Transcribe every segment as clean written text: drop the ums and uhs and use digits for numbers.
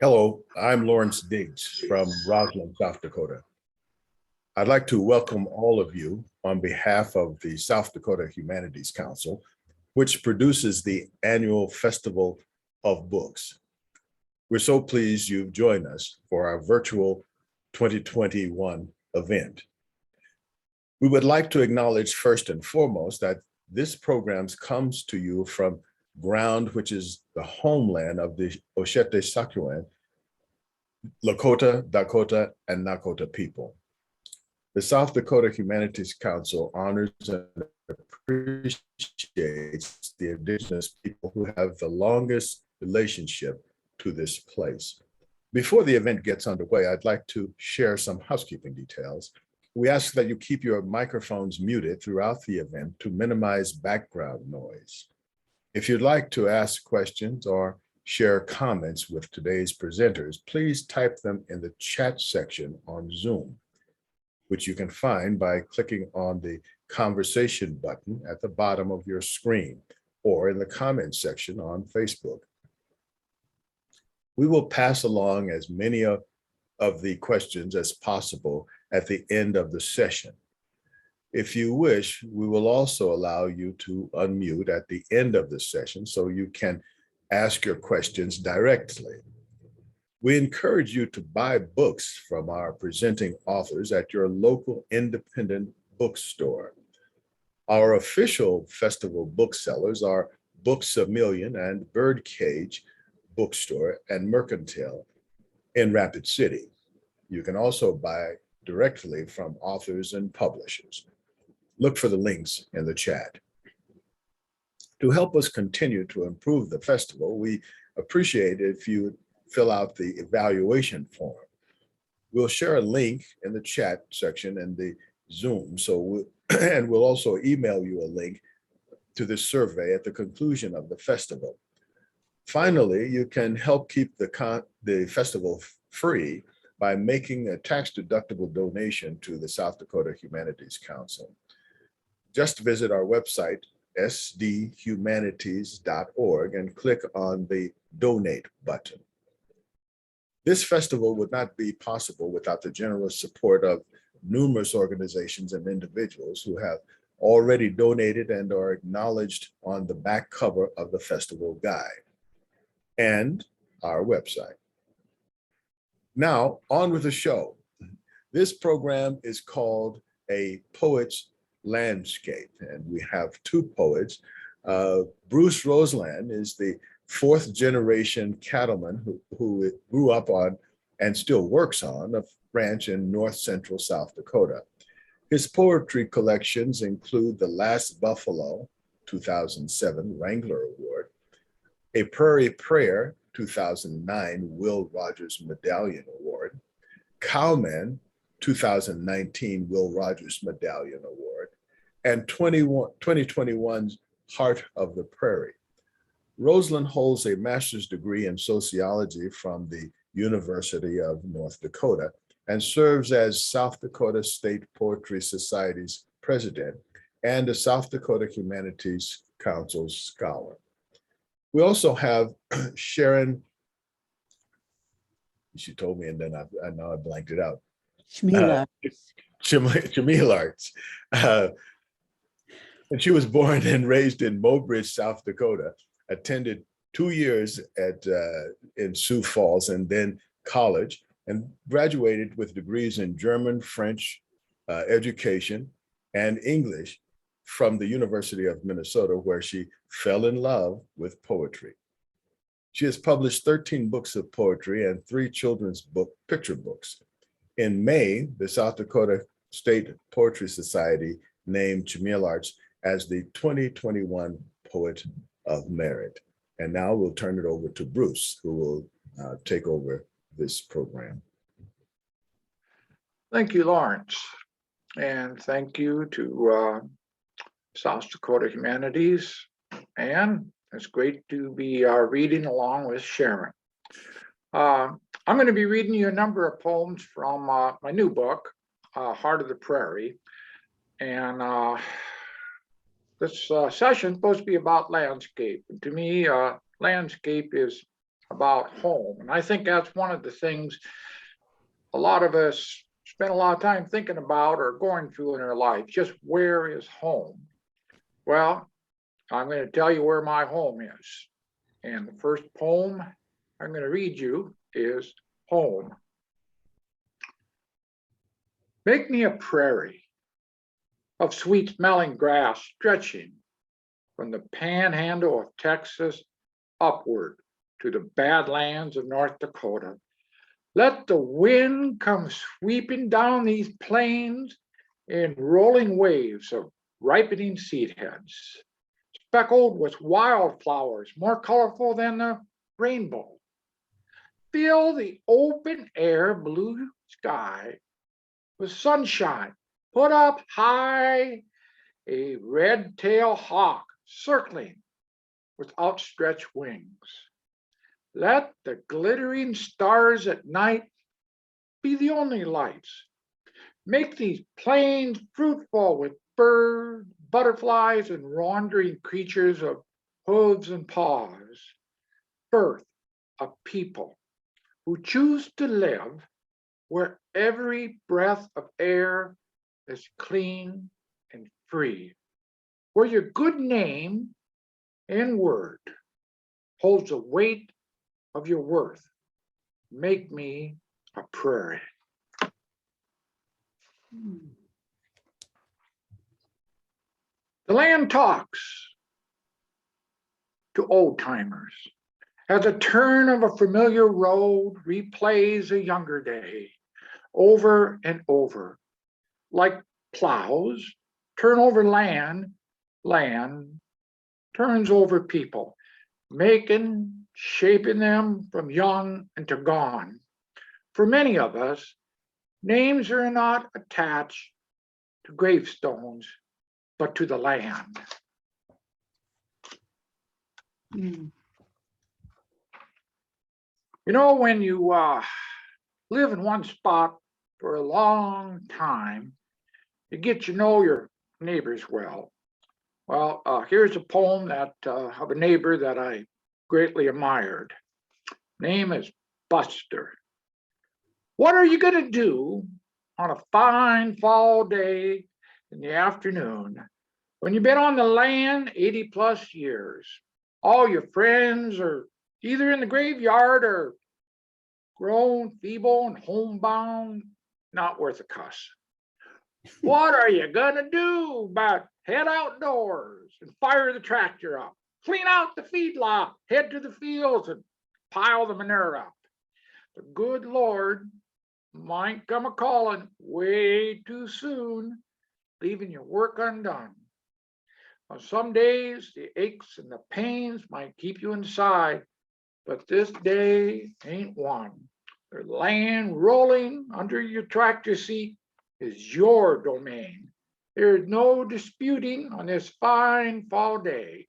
Hello, I'm Lawrence Diggs from Roseland, South Dakota. I'd like to welcome all of you on behalf of the South Dakota Humanities Council, which produces the annual Festival of Books. We're so pleased you've joined us for our virtual 2021 event. We would like to acknowledge first and foremost that this program comes to you from ground which is the homeland of the Oshete-Saquewan, Lakota, Dakota, and Nakota people. The South Dakota Humanities Council honors and appreciates the indigenous people who have the longest relationship to this place. Before the event gets underway, I'd like to share some housekeeping details. We ask that you keep your microphones muted throughout the event to minimize background noise. If you'd like to ask questions or share comments with today's presenters, please type them in the chat section on Zoom, which you can find by clicking on the conversation button at the bottom of your screen or in the comments section on Facebook. We will pass along as many of the questions as possible at the end of the session. If you wish, we will also allow you to unmute at the end of the session so you can ask your questions directly. We encourage you to buy books from our presenting authors at your local independent bookstore. Our official festival booksellers are Books A Million and Birdcage Bookstore and Mercantile in Rapid City. You can also buy directly from authors and publishers. Look for the links in the chat. To help us continue to improve the festival, we appreciate if you fill out the evaluation form. We'll share a link in the chat section in the Zoom, and we'll also email you a link to this survey at the conclusion of the festival. Finally, you can help keep the festival free by making a tax-deductible donation to the South Dakota Humanities Council. Just visit our website, sdhumanities.org, and click on the donate button. This festival would not be possible without the generous support of numerous organizations and individuals who have already donated and are acknowledged on the back cover of the festival guide and our website. Now, on with the show. This program is called A Poet's Landscape, and we have two poets. Bruce Roseland is the fourth generation cattleman who grew up on and still works on a ranch in north central South Dakota. His poetry collections include The Last Buffalo, 2007 Wrangler Award, A Prairie Prayer, 2009 Will Rogers Medallion Award, Cowman, 2019 Will Rogers Medallion Award, and 2021's Heart of the Prairie. Roseland holds a master's degree in sociology from the University of North Dakota and serves as South Dakota State Poetry Society's president and a South Dakota Humanities Council scholar. We also have Sharon, she told me and then I now I blanked it out. Chmielarz. Chmielarz. And she was born and raised in Mobridge, South Dakota, attended 2 years in Sioux Falls and then college, and graduated with degrees in German, French education, and English from the University of Minnesota, where she fell in love with poetry. She has published 13 books of poetry and 3 children's picture books. In May, the South Dakota State Poetry Society named Chmielarz as the 2021 Poet of Merit. And now we'll turn it over to Bruce, who will take over this program. Thank you, Lawrence. And thank you to South Dakota Humanities. And it's great to be reading along with Sharon. I'm going to be reading you a number of poems from my new book, Heart of the Prairie. And this session is supposed to be about landscape. And to me, landscape is about home. And I think that's one of the things a lot of us spend a lot of time thinking about or going through in our life. Just where is home? Well, I'm going to tell you where my home is. And the first poem I'm going to read you is Home. Make me a prairie of sweet smelling grass stretching from the panhandle of Texas upward to the badlands of North Dakota. Let the wind come sweeping down these plains in rolling waves of ripening seed heads, speckled with wildflowers more colorful than the rainbow. Fill the open air blue sky with sunshine. Put up high a red-tailed hawk circling with outstretched wings. Let the glittering stars at night be the only lights. Make these plains fruitful with birds, butterflies, and wandering creatures of hooves and paws. Birth of people who choose to live where every breath of air is clean and free, where your good name and word holds the weight of your worth. Make me a prairie. The land talks to old timers as a turn of a familiar road replays a younger day over and over. Like plows turn over land, land turns over people, shaping them from young into gone. For many of us, names are not attached to gravestones, but to the land. You know, when you live in one spot for a long time, you get to know your neighbors well. Well, here's a poem that of a neighbor that I greatly admired. Name is Buster. What are you going to do on a fine fall day in the afternoon when you've been on the land 80 plus years? All your friends are either in the graveyard or grown, feeble, and homebound, not worth a cuss. What are you gonna do but head outdoors and fire the tractor up, clean out the feedlot, head to the fields and pile the manure up? The good Lord might come a calling way too soon, leaving your work undone. On some days, the aches and the pains might keep you inside, but this day ain't one. The land rolling under your tractor seat is your domain. There's no disputing on this fine fall day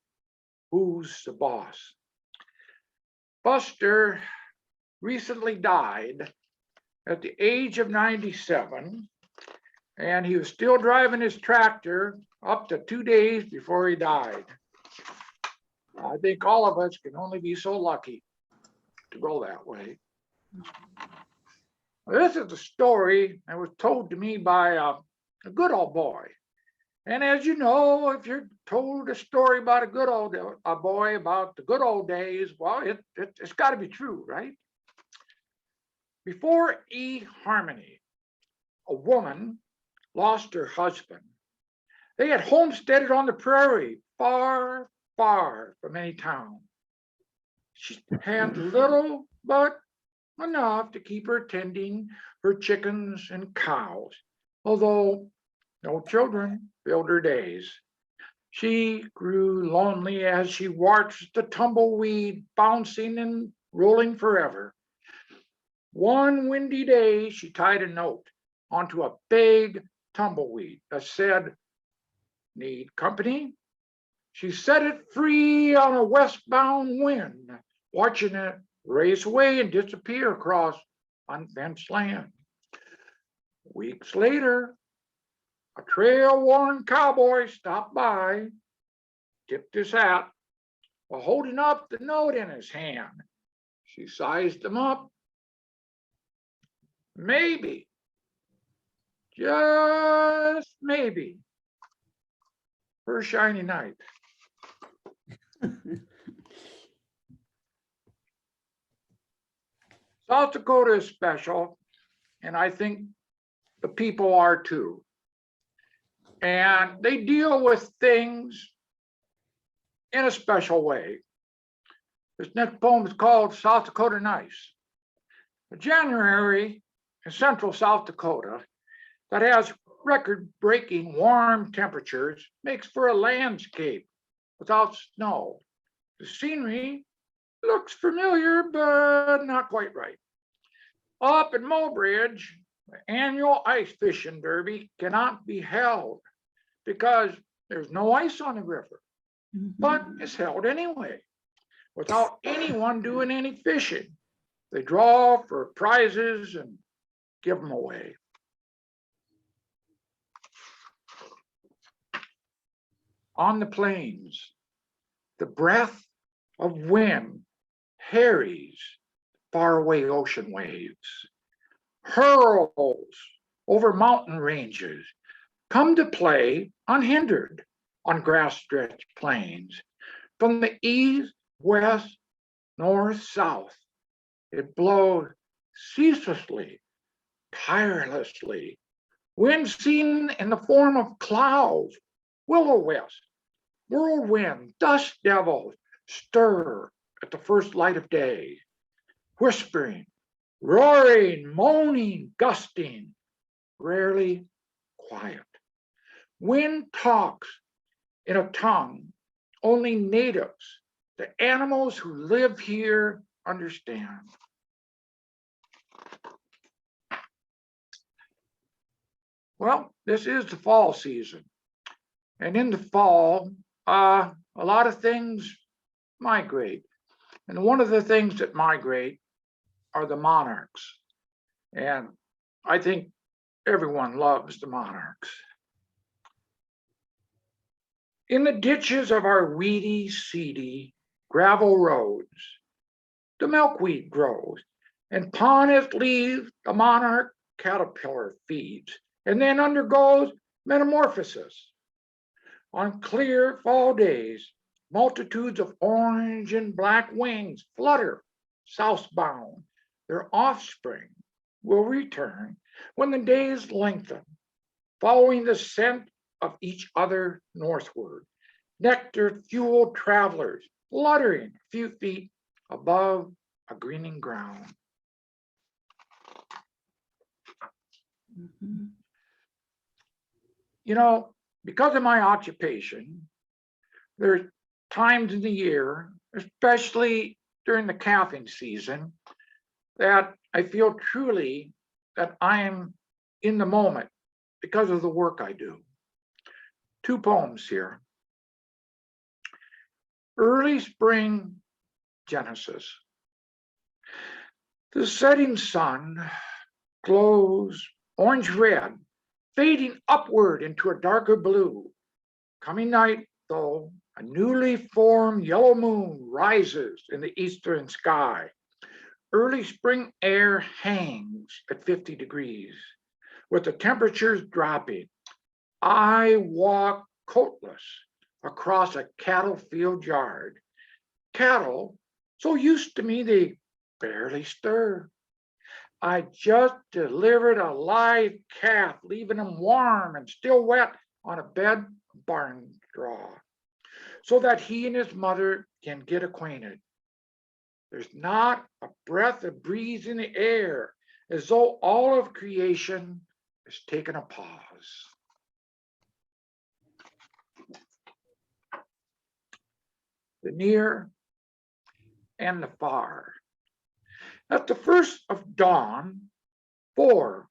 who's the boss. Buster recently died at the age of 97, and he was still driving his tractor up to 2 days before he died. I think all of us can only be so lucky to go that way. This is a story that was told to me by a good old boy. And as you know, if you're told a story about a boy about the good old days, well, it's got to be true, right? Before eHarmony, a woman lost her husband. They had homesteaded on the prairie, far, far from any town. She had little but enough to keep her tending her chickens and cows, although no children filled her days. She grew lonely as she watched the tumbleweed bouncing and rolling forever. One windy day, she tied a note onto a big tumbleweed that said, "Need company?" She set it free on a westbound wind, watching it race away and disappear across unfenced land. Weeks later, a trail-worn cowboy stopped by, tipped his hat while holding up the note in his hand. She sized them up. Maybe, just maybe, her shiny night. South Dakota is special, and I think the people are too. And they deal with things in a special way. This next poem is called South Dakota Nice. January in central South Dakota that has record-breaking warm temperatures makes for a landscape without snow. The scenery looks familiar, but not quite right. Up in Mobridge, the annual ice fishing derby cannot be held because there's no ice on the river, but it's held anyway, without anyone doing any fishing. They draw for prizes and give them away. On the plains, the breath of wind harries faraway ocean waves, hurls over mountain ranges, come to play unhindered on grass-stretched plains. From the east, west, north, south, it blows ceaselessly, tirelessly. Wind seen in the form of clouds, will-o-wisp, whirlwind, dust devils stir at the first light of day, whispering, roaring, moaning, gusting, rarely quiet. Wind talks in a tongue only natives, the animals who live here, understand. Well, this is the fall season. And in the fall, a lot of things migrate. And one of the things that migrate are the monarchs. And I think everyone loves the monarchs. In the ditches of our weedy, seedy gravel roads, the milkweed grows, and upon its leaves the monarch caterpillar feeds, and then undergoes metamorphosis. On clear fall days, multitudes of orange and black wings flutter southbound. Their offspring will return when the days lengthen, following the scent of each other northward. Nectar-fueled travelers fluttering a few feet above a greening ground. You know, because of my occupation, there's times in the year, especially during the calving season, that I feel truly that I am in the moment because of the work I do. Two poems here. Early spring Genesis. The setting sun glows orange-red, fading upward into a darker blue. Coming night, though, a newly formed yellow moon rises in the eastern sky. Early spring air hangs at 50 degrees, with the temperatures dropping. I walk coatless across a cattle field yard. Cattle, so used to me they barely stir. I just delivered a live calf, leaving him warm and still wet on a bed of barn straw, so that he and his mother can get acquainted. There's not a breath of breeze in the air, as though all of creation has taken a pause. The near and the far. At the first of dawn, 4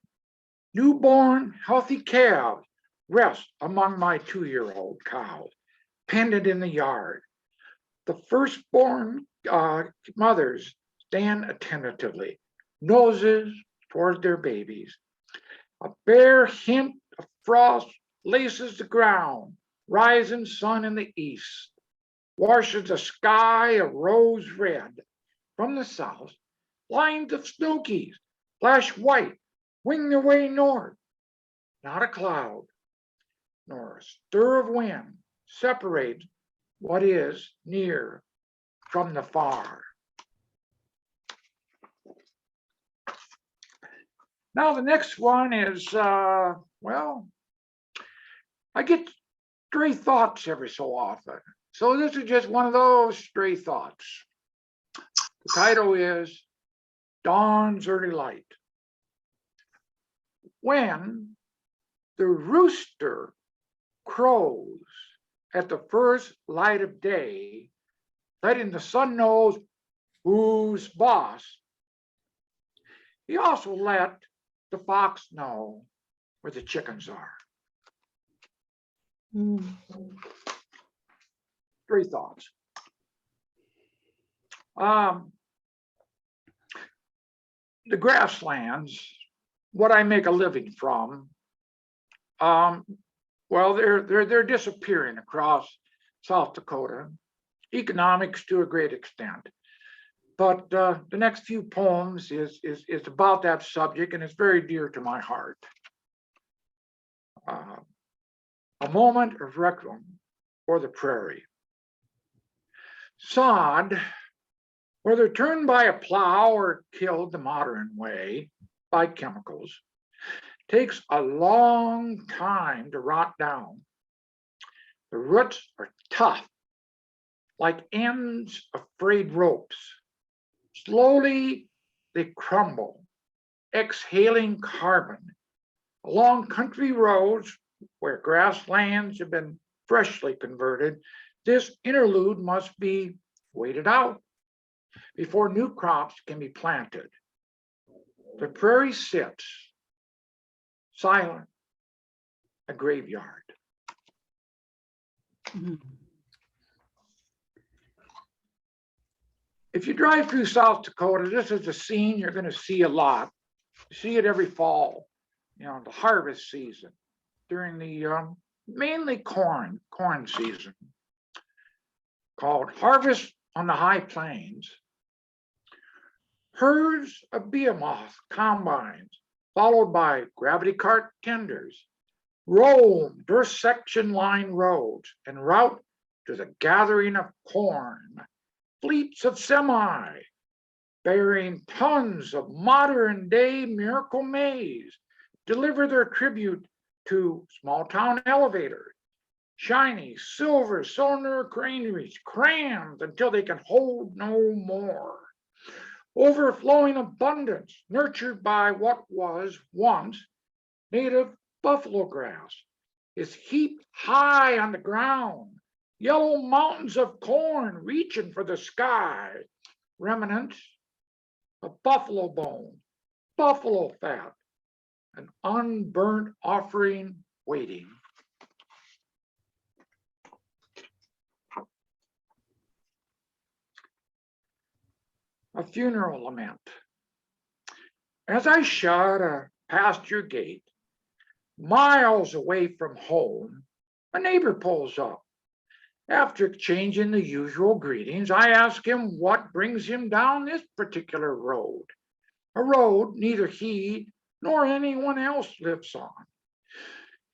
newborn, healthy calves rest among my 2-year-old cows, pendant in the yard. The firstborn mothers stand attentively, noses toward their babies. A bare hint of frost laces the ground. Rising sun in the east washes the sky a rose red. from the south, lines of snookies flash white, wing their way north. Not a cloud, nor a stir of wind separates what is near from the far. Now the next one is, well, I get stray thoughts every so often. So this is just one of those stray thoughts. The title is Dawn's Early Light. When the rooster crows at the first light of day, letting the sun know who's boss, he also let the fox know where the chickens are. Three thoughts. The grasslands, what I make a living from, well, they're disappearing across South Dakota. Economics to a great extent. But the next few poems is about that subject, and it's very dear to my heart. A moment of requiem for the prairie. Sod, whether turned by a plow or killed the modern way by chemicals, takes a long time to rot down. The roots are tough, like ends of frayed ropes. Slowly they crumble, exhaling carbon. Along country roads where grasslands have been freshly converted, this interlude must be waited out before new crops can be planted. The prairie sits silent, a graveyard. If you drive through South Dakota, this is a scene you're going to see a lot. You see it every fall, the harvest season, during the mainly corn season, called Harvest on the High Plains. Herds of behemoth combines, followed by gravity cart tenders, roam dirt section line roads en route to the gathering of corn. Fleets of semi bearing tons of modern day miracle maize deliver their tribute to small town elevators, shiny silver cylinder granaries crammed until they can hold no more. Overflowing abundance nurtured by what was once native buffalo grass is heaped high on the ground. Yellow mountains of corn reaching for the sky, remnants of buffalo bone, buffalo fat, an unburnt offering waiting. A funeral lament. As I shut a pasture gate, miles away from home, a neighbor pulls up. After exchanging the usual greetings, I ask him what brings him down this particular road, a road neither he nor anyone else lives on.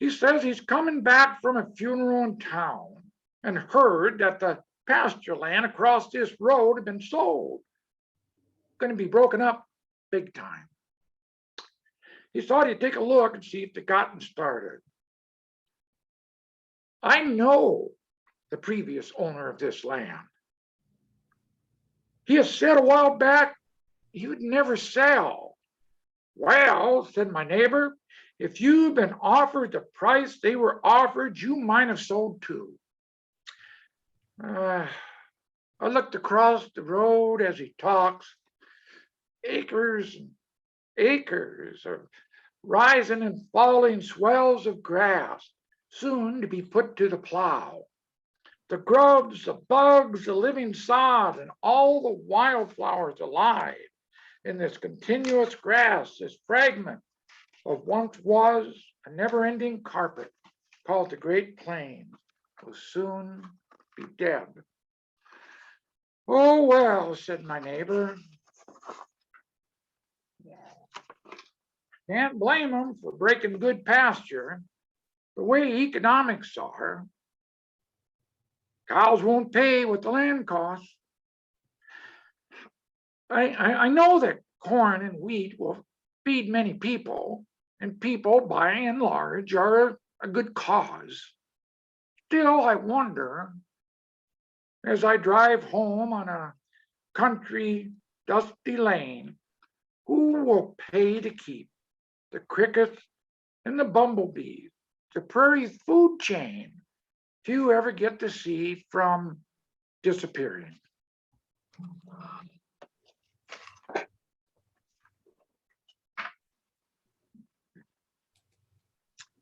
He says he's coming back from a funeral in town and heard that the pasture land across this road had been sold. Going to be broken up big time. He thought he'd take a look and see if they gotten started. I know the previous owner of this land. He has said a while back he would never sell. Well, said my neighbor, if you've been offered the price they were offered, you might have sold too. I looked across the road as he talks. Acres and acres of rising and falling swells of grass, soon to be put to the plow. The grubs, the bugs, the living sod, and all the wildflowers alive in this continuous grass, this fragment of once was a never-ending carpet called the Great Plains, will soon be dead. Oh, well, said my neighbor. Can't blame them for breaking good pasture. The way economics are, cows won't pay what the land costs. I know that corn and wheat will feed many people, and people, by and large, are a good cause. Still, I wonder, as I drive home on a country dusty lane, who will pay to keep the crickets and the bumblebees, the prairie's food chain, few ever get to see from disappearing.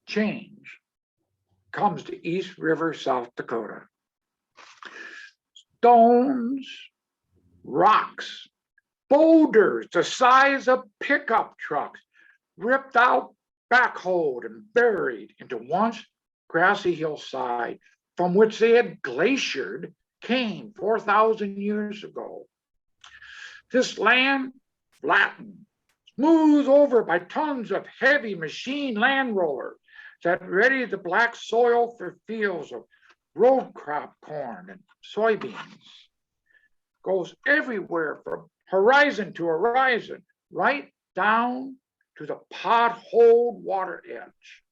Change comes to East River, South Dakota. Stones, rocks, boulders the size of pickup trucks, ripped out, backhoed, and buried into once grassy hillside from which they had glaciered, came 4,000 years ago. This land flattened, smoothed over by tons of heavy machine land rollers that readied the black soil for fields of row crop corn and soybeans. Goes everywhere from horizon to horizon, right down to the potholed water edge,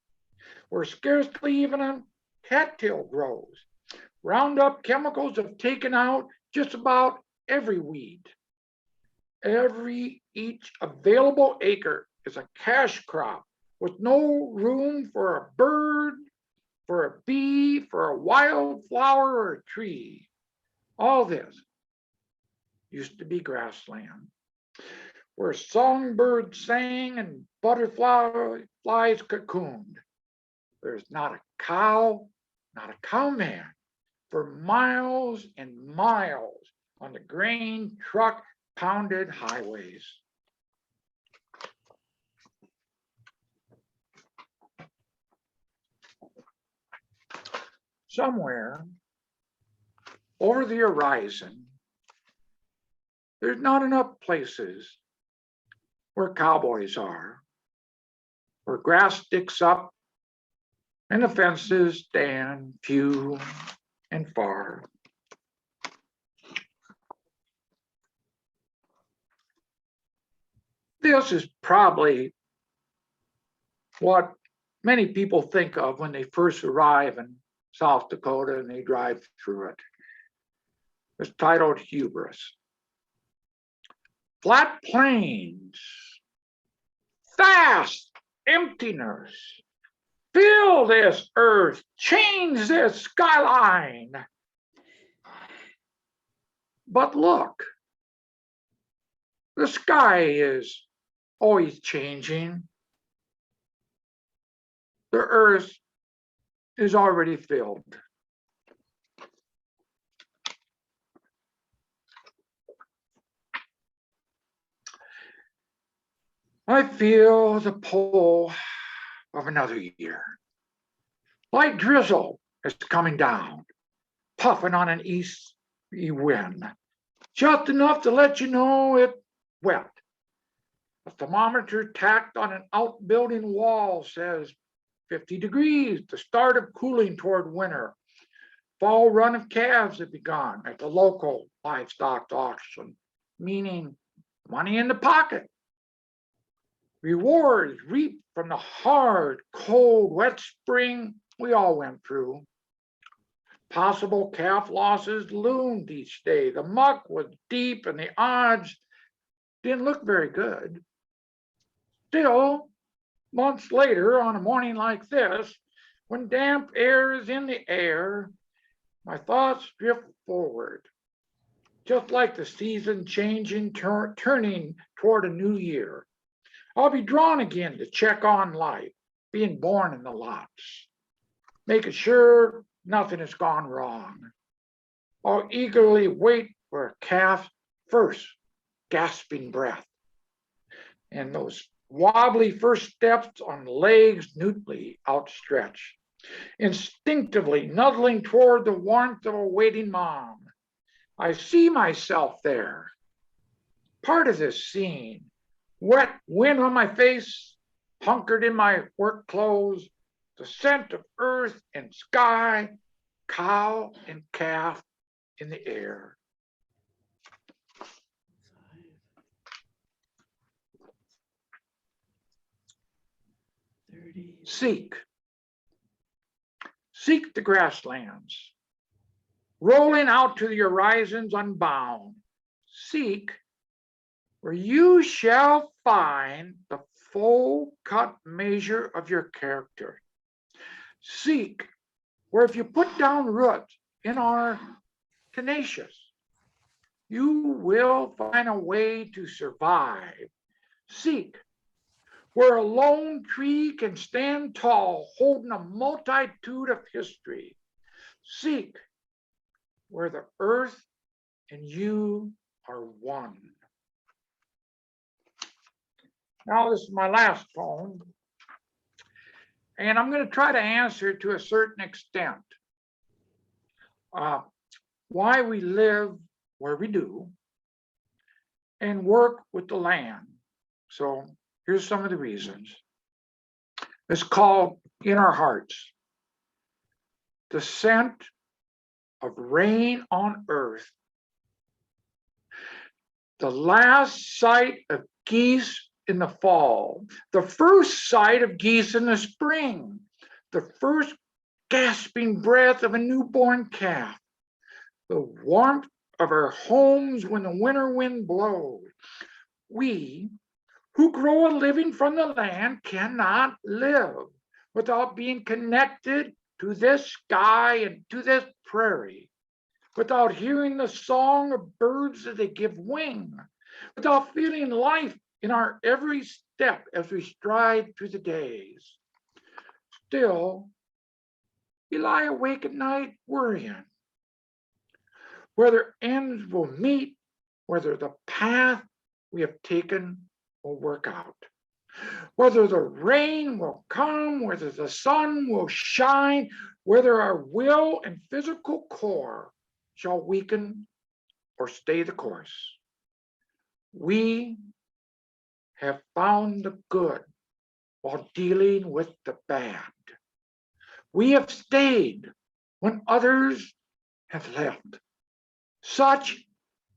where scarcely even a cattail grows. Roundup chemicals have taken out just about every weed. Each available acre is a cash crop with no room for a bird, for a bee, for a wildflower or a tree. All this used to be grassland, where songbirds sang and butterflies cocooned. There's not a cow, not a cowman for miles and miles on the grain truck pounded highways. Somewhere over the horizon, there's not enough places where cowboys are, where grass sticks up and the fences stand few and far. This is probably what many people think of when they first arrive in South Dakota and they drive through it. It's titled Hubris. Flat plains, vast emptiness, fill this earth, change this skyline. But look, the sky is always changing. The earth is already filled. I feel the pull of another year. Light drizzle is coming down, puffing on an easterly wind, just enough to let you know it's wet. A thermometer tacked on an outbuilding wall says 50 degrees, the start of cooling toward winter. Fall run of calves have begun at the local livestock auction, meaning money in the pocket. Rewards reaped from the hard, cold, wet spring we all went through. Possible calf losses loomed each day. The muck was deep and the odds didn't look very good. Still, months later, on a morning like this, when damp air is in the air, my thoughts drift forward, just like the season changing, turning toward a new year. I'll be drawn again to check on life, being born in the lots, making sure nothing has gone wrong. I'll eagerly wait for a calf's first gasping breath and those wobbly first steps on legs neatly outstretched, instinctively nuzzling toward the warmth of a waiting mom. I see myself there, part of this scene, wet wind on my face, hunkered in my work clothes, the scent of earth and sky, cow and calf in the air. Seek the grasslands, rolling out to the horizons unbound. Seek where you shall find the full cut measure of your character. Seek where if you put down roots and are tenacious, you will find a way to survive. Seek where a lone tree can stand tall, holding a multitude of history. Seek where the earth and you are one. Now, this is my last poem, and I'm going to try to answer to a certain extent why we live where we do and work with the land. So here's some of the reasons. It's called In Our Hearts. The scent of rain on earth. The last sight of geese in the fall. The first sight of geese in the spring. The first gasping breath of a newborn calf. The warmth of our homes when the winter wind blows. We who grow a living from the land cannot live without being connected to this sky and to this prairie, without hearing the song of birds as they give wing, without feeling life in our every step as we stride through the days. Still, we lie awake at night worrying whether ends will meet, whether the path we have taken will work out, whether the rain will come, whether the sun will shine, whether our will and physical core shall weaken or stay the course. We have found the good while dealing with the bad. We have stayed when others have left. Such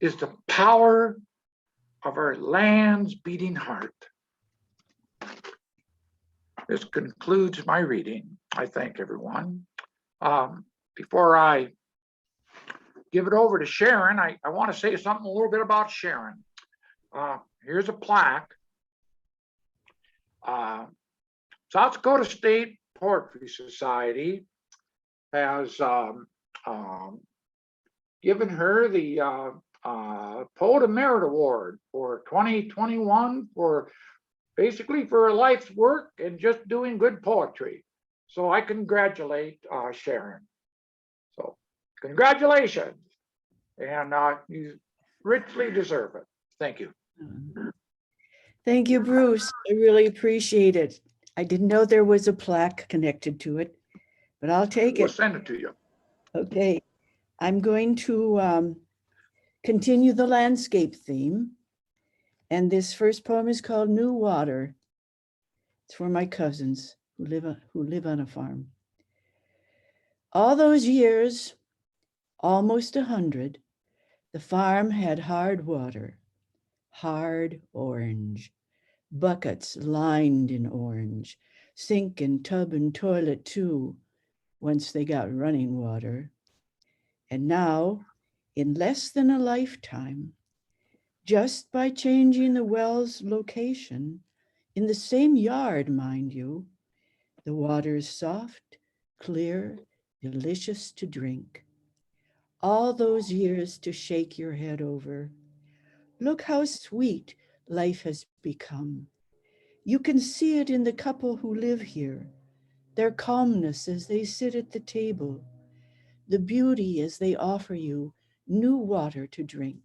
is the power of our land's beating heart. This concludes my reading. I thank everyone. Before I give it over to Sharon, I want to say something a little bit about Sharon. Here's a plaque. South Dakota State Poetry Society has given her the Poet of Merit Award for 2021 for basically for her life's work and just doing good poetry. So I congratulate Sharon. So congratulations, and you richly deserve it. Thank you. Thank you, Bruce. I really appreciate it. I didn't know there was a plaque connected to it, but I'll take We'll it. send it to you. Okay, I'm going to continue the landscape theme. And this first poem is called New Water. It's for my cousins who live on a farm. All those years, almost 100, the farm had hard water, hard orange, buckets lined in orange, sink and tub and toilet too, once they got running water. And now, in less than a lifetime, just by changing the well's location, in the same yard, mind you, the water's soft, clear, delicious to drink. All those years to shake your head over. Look how sweet life has become. You can see it in the couple who live here, their calmness as they sit at the table, the beauty as they offer you new water to drink.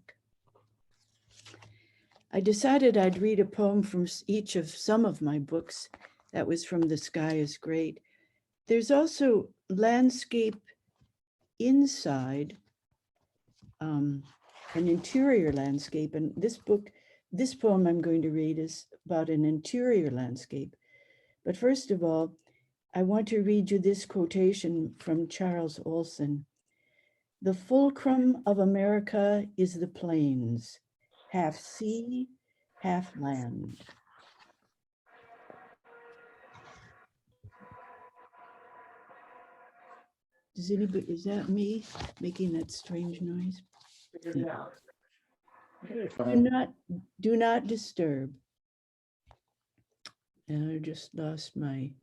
I decided I'd read a poem from each of some of my books. That was from The Sky is Great. There's also landscape inside an interior landscape. And this poem I'm going to read is about an interior landscape. But first of all, I want to read you this quotation from Charles Olson. "The fulcrum of America is the plains, half sea, half land." Does anybody, is that me making that strange noise? Yeah. Do not disturb. And I just lost my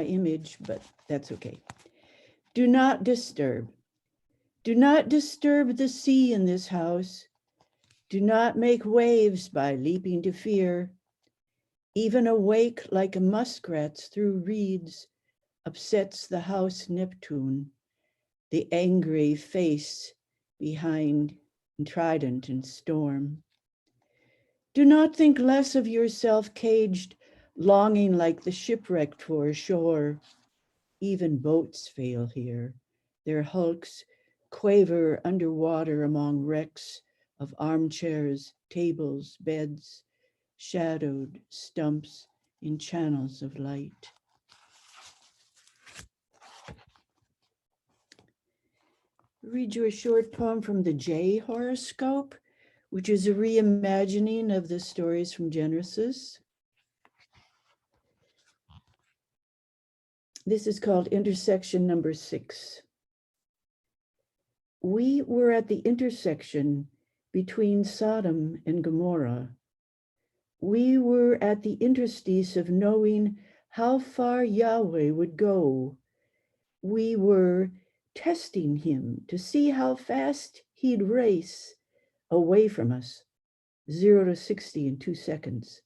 image, but that's okay. Do not disturb. Do not disturb the sea in this house. Do not make waves by leaping to fear. Even a wake like a muskrat's through reeds upsets the house Neptune, the angry face behind trident and storm. Do not think less of yourself caged, longing like the shipwrecked for a shore. Even boats fail here. Their hulks quaver underwater among wrecks of armchairs, tables, beds, shadowed stumps in channels of light. I'll read you a short poem from the J horoscope, which is a reimagining of the stories from Genesis. This is called intersection number 6. We were at the intersection between Sodom and Gomorrah. We were at the interstice of knowing how far Yahweh would go. We were testing him to see how fast he'd race away from us, 0 to 60 in 2 seconds.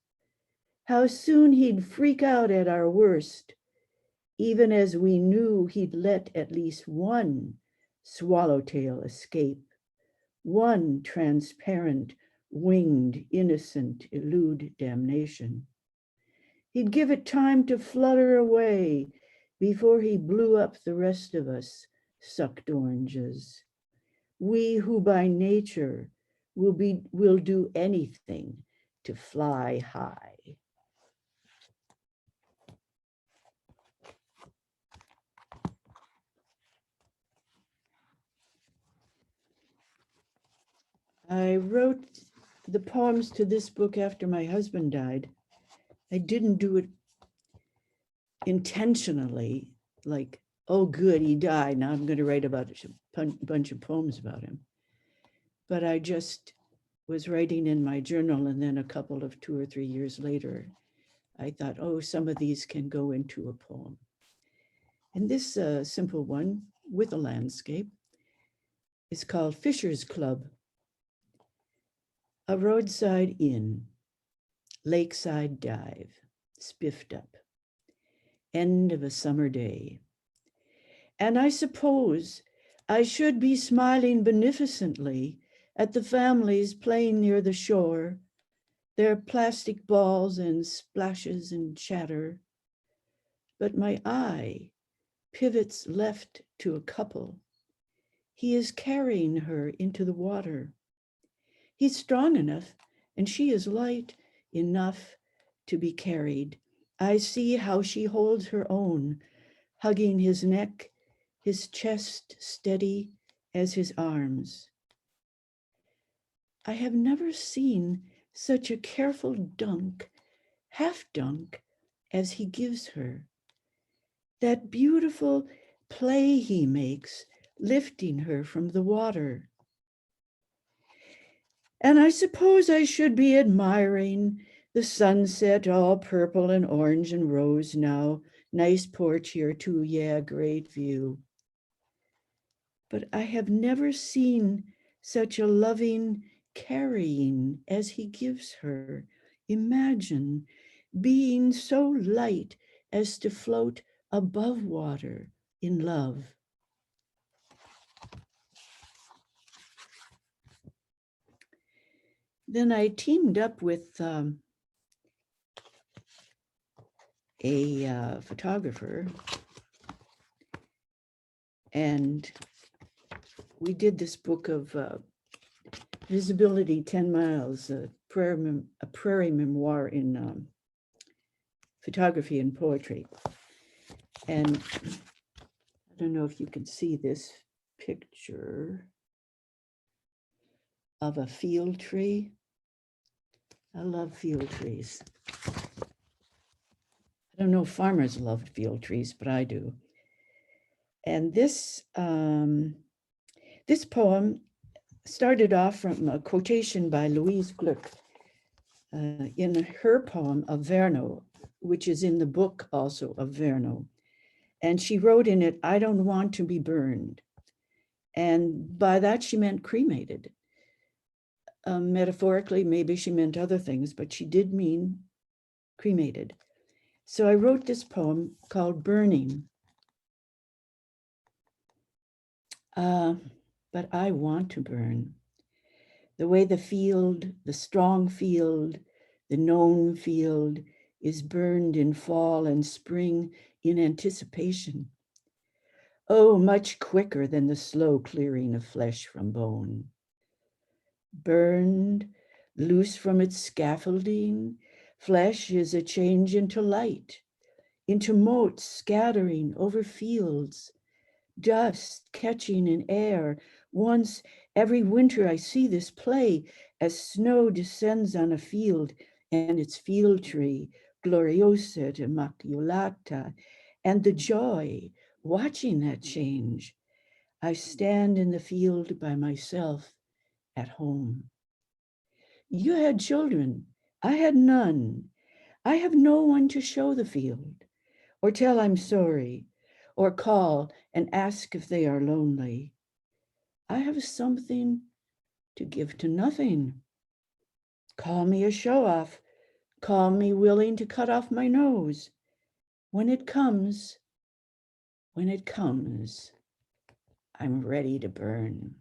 How soon he'd freak out at our worst, even as we knew he'd let at least one swallowtail escape, one transparent, winged innocent elude damnation. He'd give it time to flutter away before he blew up the rest of us, sucked oranges. We who by nature will do anything to fly high. I wrote the poems to this book after my husband died. I didn't do it intentionally, like, oh, good, he died. Now I'm going to write about a bunch of poems about him. But I just was writing in my journal, and then a couple of 2 or 3 years later, I thought, oh, some of these can go into a poem. And this simple one with a landscape is called Fisher's Club. A roadside inn, lakeside dive, spiffed up, end of a summer day. And I suppose I should be smiling beneficently at the families playing near the shore, their plastic balls and splashes and chatter. But my eye pivots left to a couple. He is carrying her into the water. He's strong enough, and she is light enough to be carried. I see how she holds her own, hugging his neck, his chest steady as his arms. I have never seen such a careful dunk, half dunk, as he gives her. That beautiful play he makes, lifting her from the water. And I suppose I should be admiring the sunset, all purple and orange and rose now. Nice porch here too, yeah, great view. But I have never seen such a loving carrying as he gives her. Imagine being so light as to float above water in love. Then I teamed up with a photographer, and we did this book of Visibility 10 Miles, a prairie memoir in photography and poetry. And I don't know if you can see this picture of a field tree. I love field trees. I don't know if farmers love field trees, but I do. And this poem started off from a quotation by Louise Gluck in her poem of Verno, which is in the book also of Verno. And she wrote in it, "I don't want to be burned." And by that she meant cremated. Metaphorically, maybe she meant other things, but she did mean cremated. So I wrote this poem called Burning. But I want to burn. The way the field, the strong field, the known field is burned in fall and spring in anticipation. Oh, much quicker than the slow clearing of flesh from bone. Burned, loose from its scaffolding, flesh is a change into light, into motes scattering over fields, dust catching in air. Once every winter I see this play as snow descends on a field and its field tree, gloriosa et immaculata, and the joy watching that change. I stand in the field by myself at home. You had children, I had none. I have no one to show the field, or tell I'm sorry, or call and ask if they are lonely. I have something to give to nothing. Call me a show-off, call me willing to cut off my nose. When it comes, I'm ready to burn.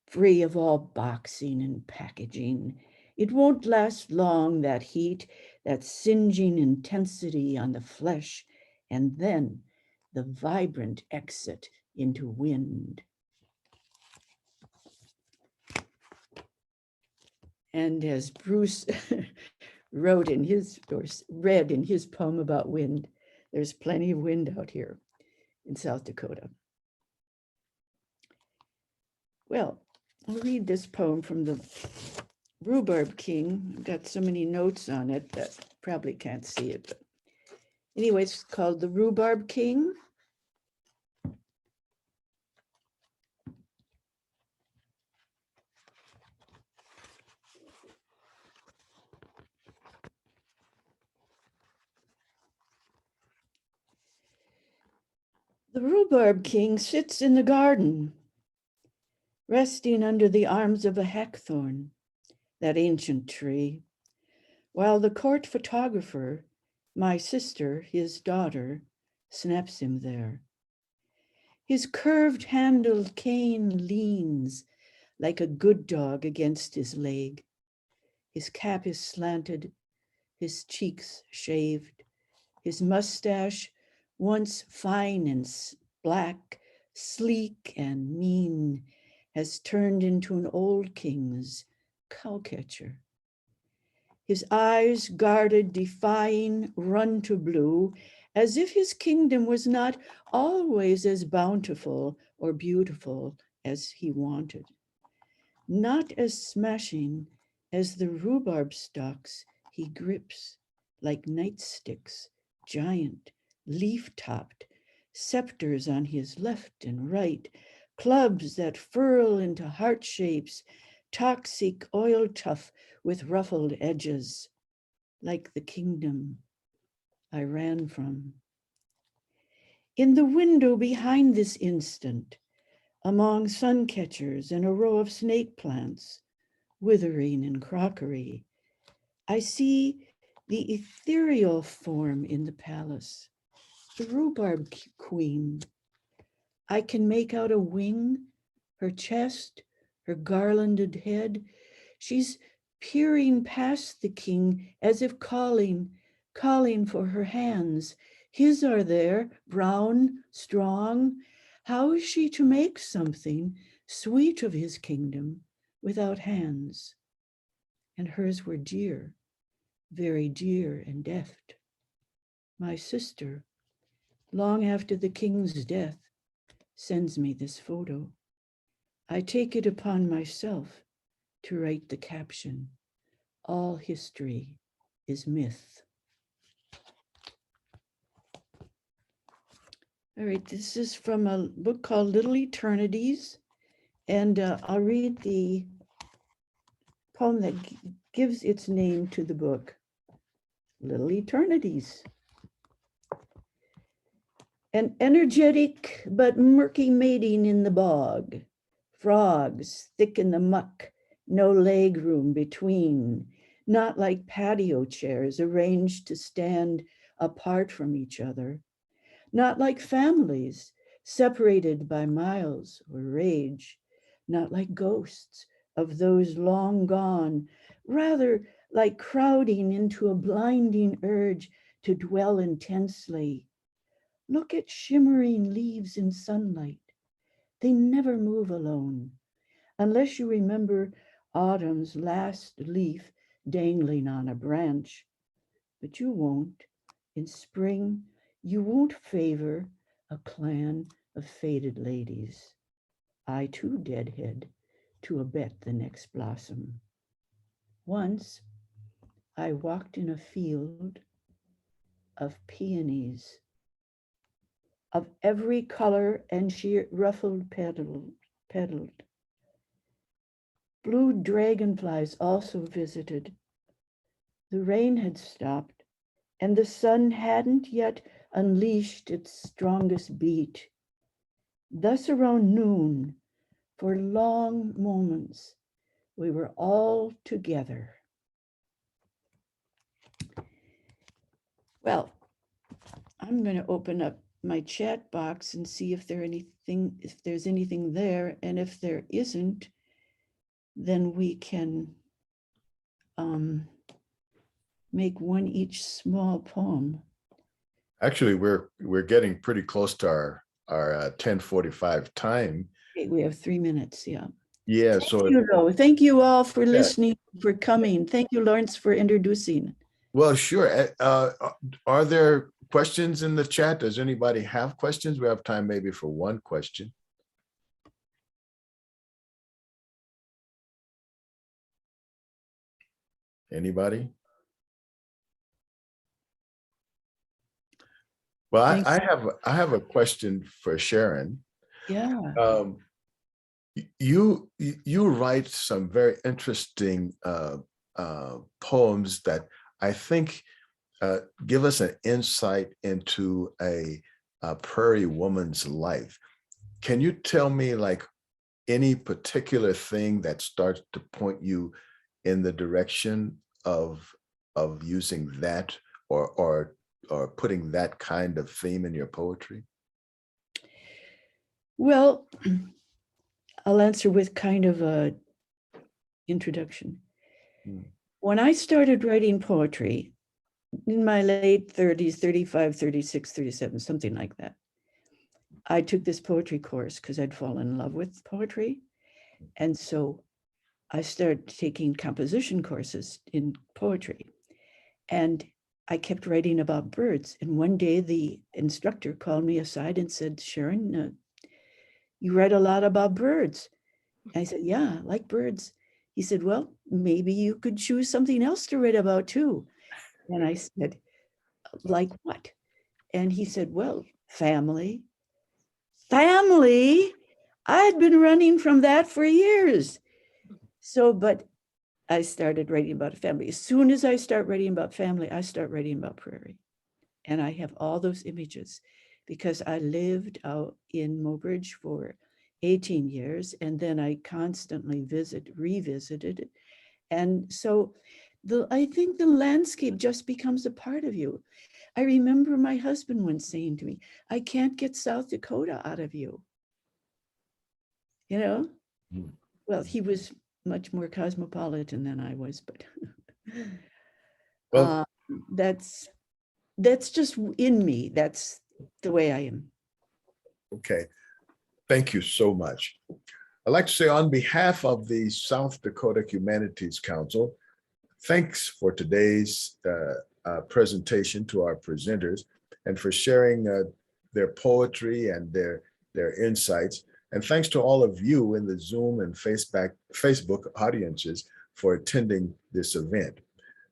Free of all boxing and packaging. It won't last long, that heat, that singeing intensity on the flesh, and then the vibrant exit into wind. And as Bruce wrote in his, or read in his poem about wind, there's plenty of wind out here in South Dakota. Well, I'll read this poem from the Rhubarb King. I've got so many notes on it that probably can't see it. But anyway, it's called The Rhubarb King. The Rhubarb King sits in the garden, resting under the arms of a hackthorn, that ancient tree, while the court photographer, my sister, his daughter, snaps him there. His curved-handled cane leans like a good dog against his leg. His cap is slanted, his cheeks shaved, his mustache, once fine and black, sleek and mean, has turned into an old king's cowcatcher. His eyes guarded, defying, run to blue, as if his kingdom was not always as bountiful or beautiful as he wanted, not as smashing as the rhubarb stalks he grips like nightsticks, giant, leaf-topped, scepters on his left and right, clubs that furl into heart shapes, toxic oil tough with ruffled edges, like the kingdom I ran from. In the window behind this instant, among sun catchers and a row of snake plants, withering in crockery, I see the ethereal form in the palace, the Rhubarb Queen. I can make out a wing, her chest, her garlanded head. She's peering past the king as if calling for her hands. His are there, brown, strong. How is she to make something sweet of his kingdom without hands? And hers were dear, very dear and deft. My sister, long after the king's death, sends me this photo. I take it upon myself to write the caption, all history is myth. All right, this is from a book called Little Eternities, and I'll read the poem that gives its name to the book, Little Eternities. An energetic but murky mating in the bog, frogs thick in the muck, no leg room between, not like patio chairs arranged to stand apart from each other, not like families separated by miles or rage, not like ghosts of those long gone, rather like crowding into a blinding urge to dwell intensely. Look at shimmering leaves in sunlight. They never move alone, unless you remember autumn's last leaf dangling on a branch. But you won't. In spring, you won't favor a clan of faded ladies. I too deadhead to abet the next blossom. Once I walked in a field of peonies of every color and sheer ruffled petaled. Blue dragonflies also visited. The rain had stopped, and the sun hadn't yet unleashed its strongest beat. Thus around noon, for long moments, we were all together. Well, I'm going to open up my chat box and see if there's anything there, and if there isn't, then we can make one each small poem. Actually, we're getting pretty close to our 10:45 time. Okay, we have 3 minutes, yeah. Yeah, Thank you all for listening, for coming. Thank you, Lawrence, for introducing. well, sure. Are there questions in the chat? Does anybody have questions? We have time maybe for one question. Anybody? Well, I have a question for Sharon. Yeah. You write some very interesting poems that I think give us an insight into a prairie woman's life. Can you tell me like any particular thing that starts to point you in the direction of using that or putting that kind of theme in your poetry? Well, I'll answer with kind of a introduction. When I started writing poetry in my late 30s, 35, 36, 37, something like that, I took this poetry course because I'd fallen in love with poetry. And so I started taking composition courses in poetry. And I kept writing about birds. And one day the instructor called me aside and said, Sharon, you write a lot about birds. I said, yeah, I like birds. He said, well, maybe you could choose something else to write about too. And I said, like what? And he said, well, family. Family? I'd been running from that for years. So, but I started writing about family. As soon as I start writing about family, I start writing about prairie. And I have all those images because I lived out in Mobridge for 18 years, and then I constantly revisited it. And so I think the landscape just becomes a part of you. I remember my husband once saying to me, I can't get South Dakota out of you. You know? Well, he was much more cosmopolitan than I was, but Well, that's just in me. That's the way I am. okay. Thank you so much. I'd like to say on behalf of the South Dakota Humanities Council, thanks for today's presentation to our presenters and for sharing their poetry and their insights. And thanks to all of you in the Zoom and Facebook audiences for attending this event.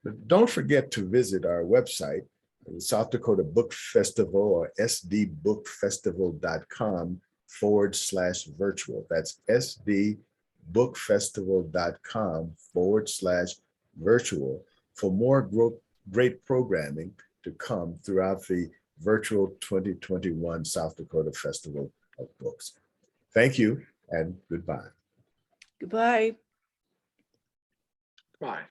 But don't forget to visit our website, the South Dakota Book Festival, or sdbookfestival.com/virtual. That's sdbookfestival.com/virtual for more great programming to come throughout the virtual 2021 South Dakota Festival of Books. Thank you and goodbye. Goodbye. Bye.